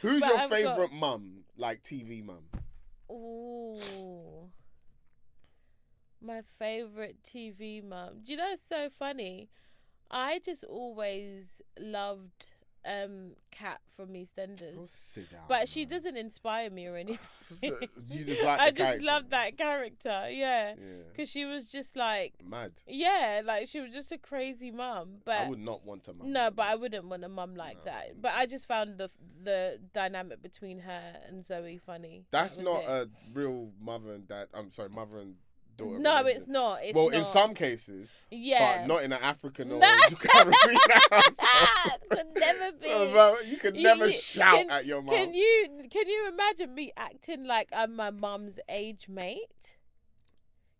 Who's your favourite mum, like TV mum? Ooh. My favourite TV mum. Do you know, it's so funny? I just always loved Kat from EastEnders. Oh, sit down, but she man. doesn't inspire me or anything. You just like I the just character. love that character, yeah. Yeah. Because she was just like... Mad. Yeah, like she was just a crazy mum. But I would not want a mum. No, but I wouldn't want a mum like that. But I just found the dynamic between her and Zoe funny. That's not a real mother and dad. I'm sorry, mother and daughter. No, it's not. It's well, not. in some cases, yeah, but not in an African or Caribbean household. Could never be. You could never shout at your mum. Can you imagine me acting like I'm my mum's age mate?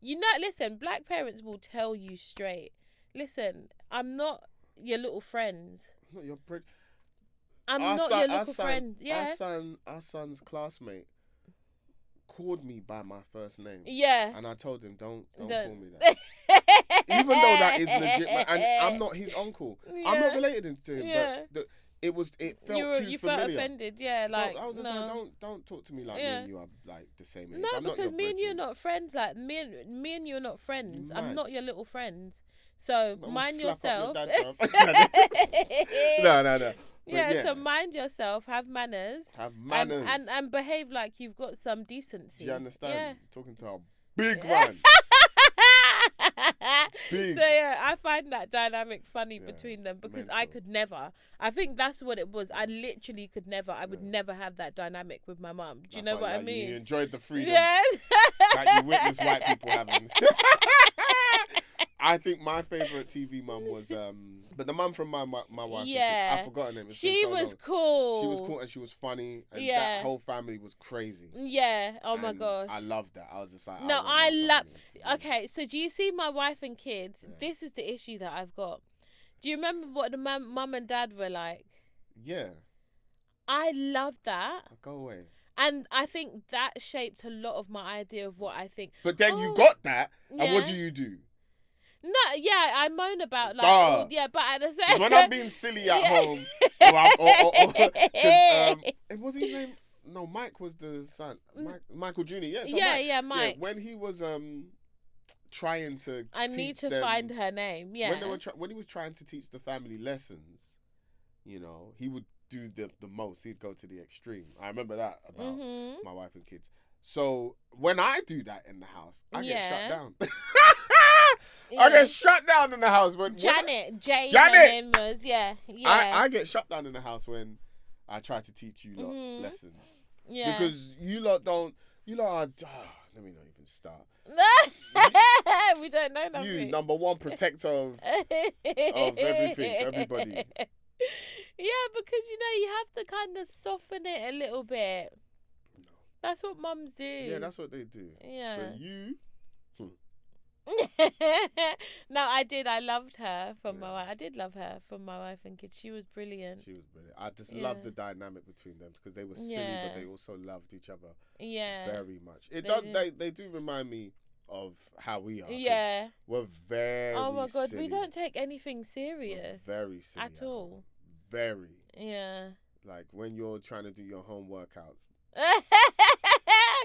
You know, listen, black parents will tell you straight. Listen, I'm not your little friends. Not your I'm not your little friend. Yeah. Our son's classmate called me by my first name. Yeah. And I told him, don't call me that. Even though that is legit, and I'm not his uncle. Yeah. I'm not related to him, but it felt too you familiar. Felt offended, yeah. Like I was just like, don't talk to me like me and you are like the same age. No, I'm because not your me and you are not friends. Like me and you are not friends. I'm not your little friends. So mind yourself. No. Yeah, so mind yourself, have manners. And behave like you've got some decency. Do you understand? Yeah. You're talking to a big man. Big. So yeah, I find that dynamic funny between them because I could never. I think that's what it was. I literally could never. I would never have that dynamic with my mum. Do you know what I mean? You enjoyed the freedom that you witnessed white people having. I think my favourite TV mum was, but the mum from my wife. Yeah, I forgot her name. She was cool. She was cool and she was funny, and that whole family was crazy. Yeah. Oh my gosh. I loved that. I was just like, no, I love. Okay, so do you see my wife and kids? Yeah. This is the issue that I've got. Do you remember what the mum and dad were like? Yeah. I love that. Go away. And I think that shaped a lot of my idea of what I think. But then you got that, and what do you do? No, yeah, I moan about like, but at the same when I'm being silly at home, what's his name? No, Mike was the son. Michael Jr. Yeah, so Mike. Yeah, when he was trying to, need to find her name. Yeah, when he was trying to teach the family lessons, you know, he would do the most. He'd go to the extreme. I remember that about my wife and kids. So when I do that in the house, I get shut down. I get shut down in the house when Janet. Her name was, yeah. I get shut down in the house when I try to teach you lot lessons. Yeah. Because you lot are. Let me not even start. We don't know nothing. You, number one protector of everything, everybody. Yeah, because you have to kind of soften it a little bit. No. That's what mums do. Yeah, that's what they do. Yeah. But you. No, I did. I loved her from my wife. I did love her from my wife and kids. She was brilliant. I just loved the dynamic between them because they were silly, but they also loved each other. Yeah, very much. They do remind me of how we are. Yeah, we're very. Oh my god, silly. we don't take anything serious. We're very silly at all. Very. Yeah. Like when you're trying to do your home workouts.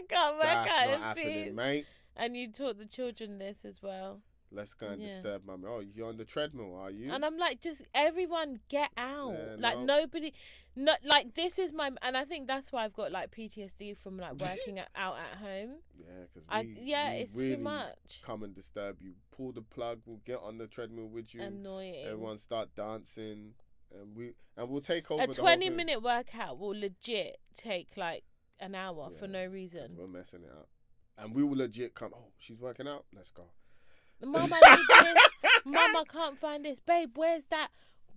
Can't work That's out not happening, mate. And you taught the children this as well. Let's go and disturb mummy. Oh, you're on the treadmill, are you? And I'm like, just everyone get out. Nobody, like this is my, and I think that's why I've got like PTSD from like working out at home. Yeah, because we it's really too much. Come and disturb you. Pull the plug. We'll get on the treadmill with you. Annoying. Everyone start dancing, and we'll take over. A 20-minute workout will legit take like an hour for no reason. We're messing it up. And we will legit come, she's working out, let's go. Mama, I need this. Mama, I can't find this. Babe, where's that?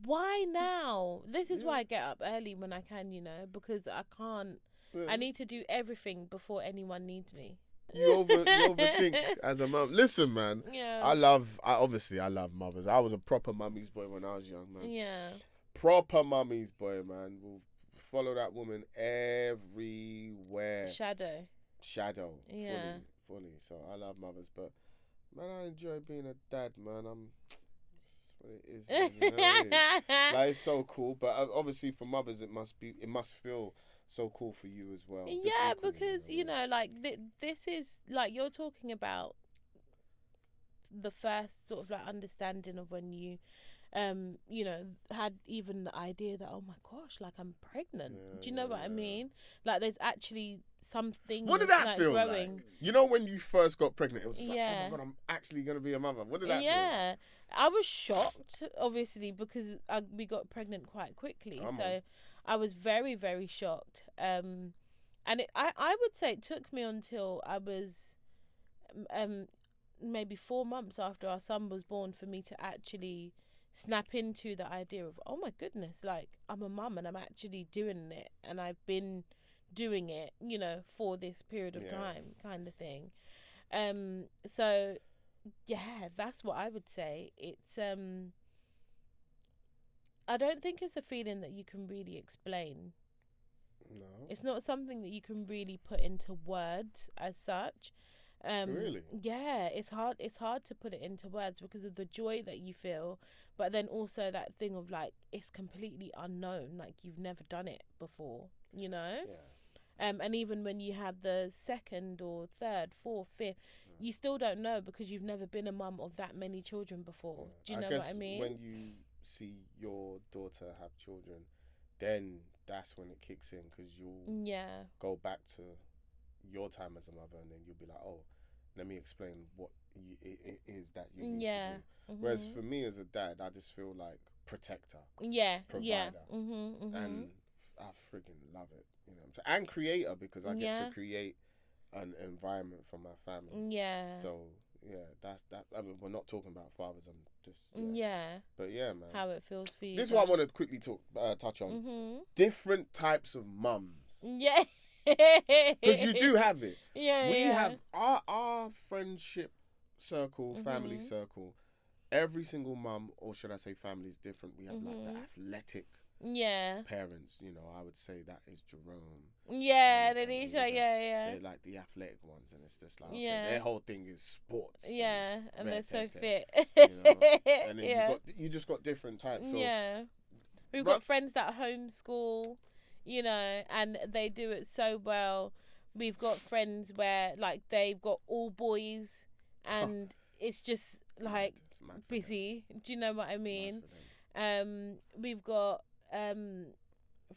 Why now? This is why I get up early when I can, because I can't. Yeah. I need to do everything before anyone needs me. You overthink as a mum. Listen, man. Yeah. I love mothers. I was a proper mummy's boy when I was young, man. Yeah. Proper mummy's boy, man. We'll follow that woman everywhere. Shadow, yeah, fully. So I love mothers, but man, I enjoy being a dad, man. That's what it is. Man, like, it's so cool. But obviously, for mothers, it must feel so cool for you as well. Just Yeah, equally, because you know. like this is like you're talking about the first sort of like understanding of when you had even the idea that, oh my gosh, like I'm pregnant. Do you know what I mean? Like there's actually something What did that like feel growing. like? You know, when you first got pregnant, it was just like, oh Yeah. my God, I'm actually going to be a mother. What did that feel Yeah. I was shocked, obviously, because we got pregnant quite quickly. Come so on. I was very, very shocked. And I would say it took me until I was maybe 4 months after our son was born for me to actually snap into the idea of, oh my goodness, like I'm a mum and I'm actually doing it, and I've been doing it, for this period of time, kind of thing. So yeah, that's what I would say. It's I don't think it's a feeling that you can really explain. No. It's not something that you can really put into words as such. Really? Yeah, it's hard. It's hard to put it into words because of the joy that you feel, but then also that thing of like it's completely unknown, like you've never done it before, Yeah. And even when you have the second or third, fourth, fifth, you still don't know because you've never been a mum of that many children before. Do you know what I mean? When you see your daughter have children, then that's when it kicks in, because you'll go back to your time as a mother, and then you'll be like, oh, let me explain what it is that you need to do. Mm-hmm. Whereas for me as a dad, I just feel like protector, provider, and I freaking love it, and creator, because I get to create an environment for my family. So that's that. I mean, we're not talking about fathers. I'm just But yeah, man, how it feels for you. This is what I want to quickly touch on. Different types of mums. Yeah. Because you do have it. We have our friendship circle, family circle. Every single mum, or should I say family, is different. We have like the athletic parents. I would say that is Jerome. Yeah, Denisha, yeah. They're like the athletic ones, and it's just like, okay, their whole thing is sports. Yeah, and they're so fit. And then you just got different types. So, we've got friends that homeschool, and they do it so well. We've got friends where like they've got all boys, and it's just like busy. Do you know what I mean? We've got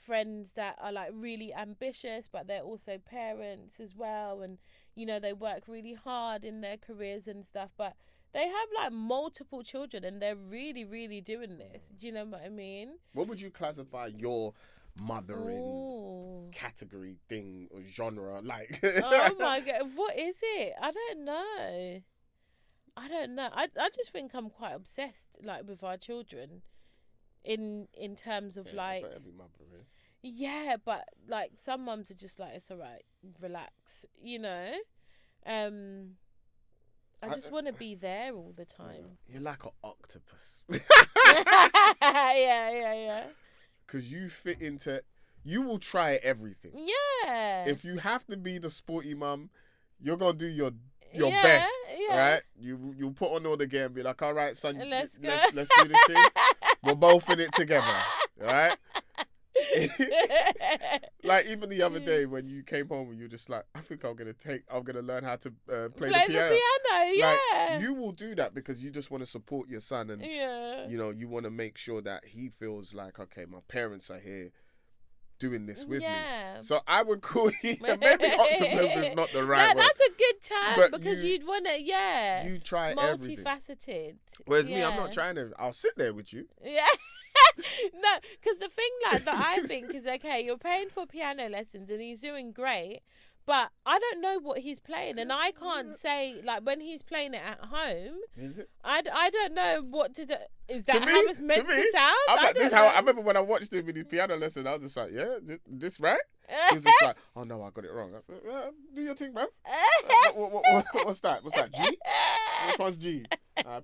friends that are like really ambitious, but they're also parents as well, and they work really hard in their careers and stuff, but they have like multiple children and they're really, really doing this. Do you know what I mean? What would you classify your mothering category, thing, or genre like? Oh my God, what is it? I don't know. I just think I'm quite obsessed like with our children in terms of like, but every mother is. Yeah, but like some mums are just like, it's alright, relax, I just want to be there all the time. You're like an octopus. Yeah. Because you fit into, you will try everything. Yeah. If you have to be the sporty mum, you're gonna do your best, right? You put on all the gear and be like, all right, son, let's do this thing. We're both in it together, right? Like even the other day when you came home and you were just like, I think I'm gonna learn how to play the piano. Like, you will do that because you just want to support your son, and you want to make sure that he feels like, okay, my parents are here doing this with me. So I would call you, maybe octopus is not the right word. That's a good term, because you'd want to, you try everything. Multifaceted. Whereas me, I'm not trying to, I'll sit there with you. Yeah. No, because the thing like that I think is, okay, you're paying for piano lessons and he's doing great, but I don't know what he's playing, and I can't say, like, when he's playing it at home. Is it? I don't know what to do. Is that how it's meant to sound? I'm like, I remember when I watched him in his piano lesson, I was just like, yeah, this right? He was just like, oh no, I got it wrong. I said, do your thing, man. What's that? What's that? G? Which one's G?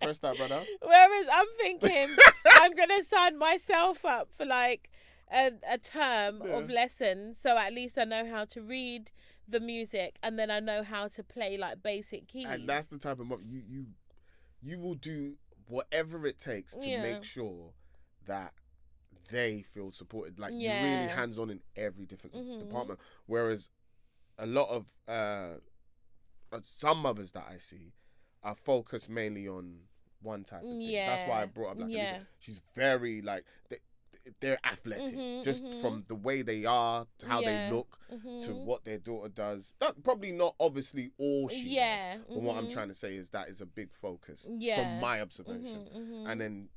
Press that, brother. Whereas I'm thinking, I'm going to sign myself up for like a term of lessons, so at least I know how to read the music, and then I know how to play like basic keys. And that's the type of mom you will do whatever it takes to make sure that they feel supported. Like you're really hands-on in every different department. Whereas a lot of some mothers that I see are focused mainly on one type of thing. That's why I brought up like Aleshe. She's very like they're athletic, just from the way they are, how they look, to what their daughter does. That probably not obviously all she does. But what I'm trying to say is that is a big focus from my observation. And then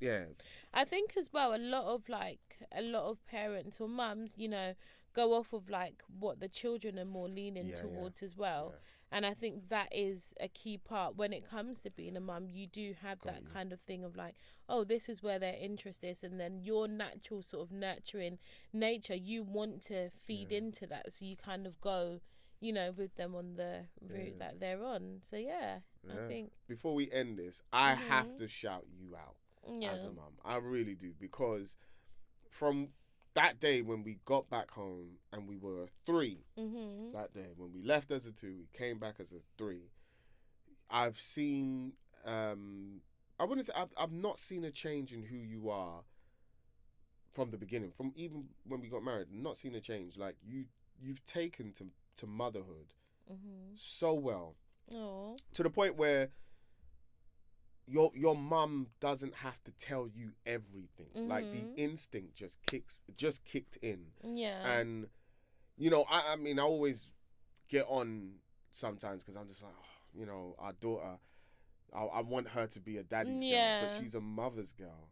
I think as well a lot of parents or mums, you know, go off of like what the children are more leaning towards as well. And I think that is a key part when it comes to being a mum. You do have that kind of thing of like, oh, this is where their interest is, and then your natural sort of nurturing nature, you want to feed into that, so you kind of go, you know, with them on the route that they're on. So I think before we end this, I have to shout you out as a mum. I really do, because from that day when we got back home and we were a 3, that day when we left as a 2, we came back as a 3. I've seen, I wouldn't say I've not seen a change in who you are from the beginning, from even when we got married. Not seen a change. Like you've taken to motherhood so well, to the point where your mum doesn't have to tell you everything. Like the instinct just kicked in. And you know, I mean, I always get on sometimes because I'm just like, oh, you know, our daughter, I want her to be a daddy's girl, but she's a mother's girl,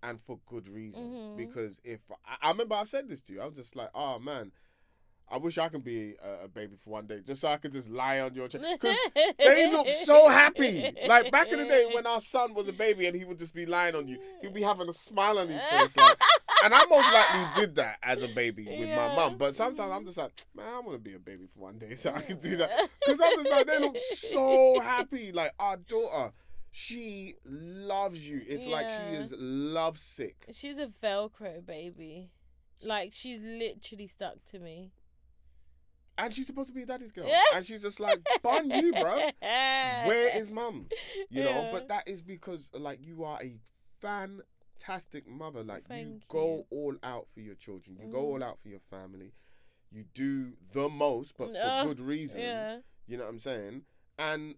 and for good reason. Because if I remember I've said this to you, I'm just like, oh man, I wish I could be a baby for one day, just so I could just lie on your chest. Because they look so happy. Like, back in the day when our son was a baby and he would just be lying on you, he'd be having a smile on his face. Like, and I most likely did that as a baby with my mum. But sometimes I'm just like, man, I want to be a baby for one day so I can do that. Because I'm just like, they look so happy. Like, our daughter, she loves you. It's like she is lovesick. She's a Velcro baby. Like, she's literally stuck to me. And she's supposed to be a daddy's girl. And she's just like, bun you, bro. Where is mum? You know, but that is because, like, you are a fantastic mother. Like, you go all out for your children. You go all out for your family. You do the most, but for good reason. You know what I'm saying? And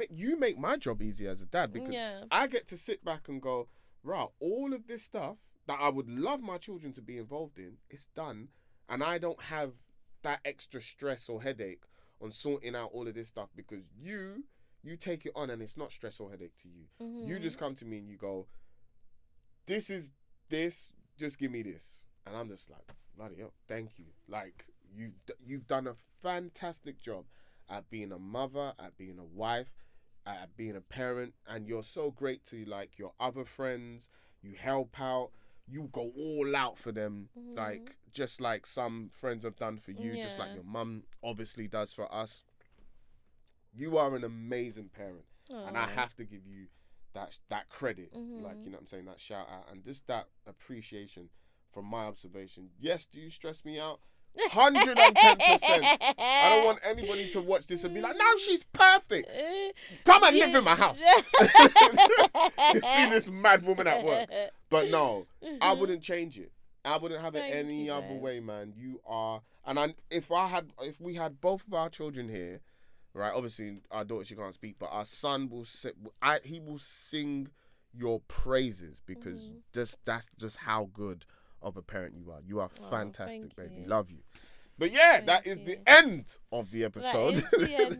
you make my job easier as a dad, because I get to sit back and go, right, all of this stuff that I would love my children to be involved in, it's done. And I don't have that extra stress or headache on sorting out all of this stuff, because you take it on and it's not stress or headache to you. You just come to me and you go, this is this, just give me this. And I'm just like, bloody hell, thank you. Like, you've done a fantastic job at being a mother, at being a wife, at being a parent. And you're so great to, like, your other friends. You help out. You go all out for them, like, just like some friends have done for you, just like your mum obviously does for us. You are an amazing parent. And I have to give you that credit, like, you know what I'm saying, that shout out, and just that appreciation from my observation. Yes, do you stress me out? 110%. I don't want anybody to watch this and be like, no, she's perfect. Come and live in my house. You see this mad woman at work. But no, I wouldn't change it. I wouldn't have it any other way, man. You are, and if we had both of our children here, right? Obviously, our daughter, she can't speak, but our son will he will sing your praises, because that's just how good of a parent you are. You are fantastic, baby. Love you. But that is the end of the episode.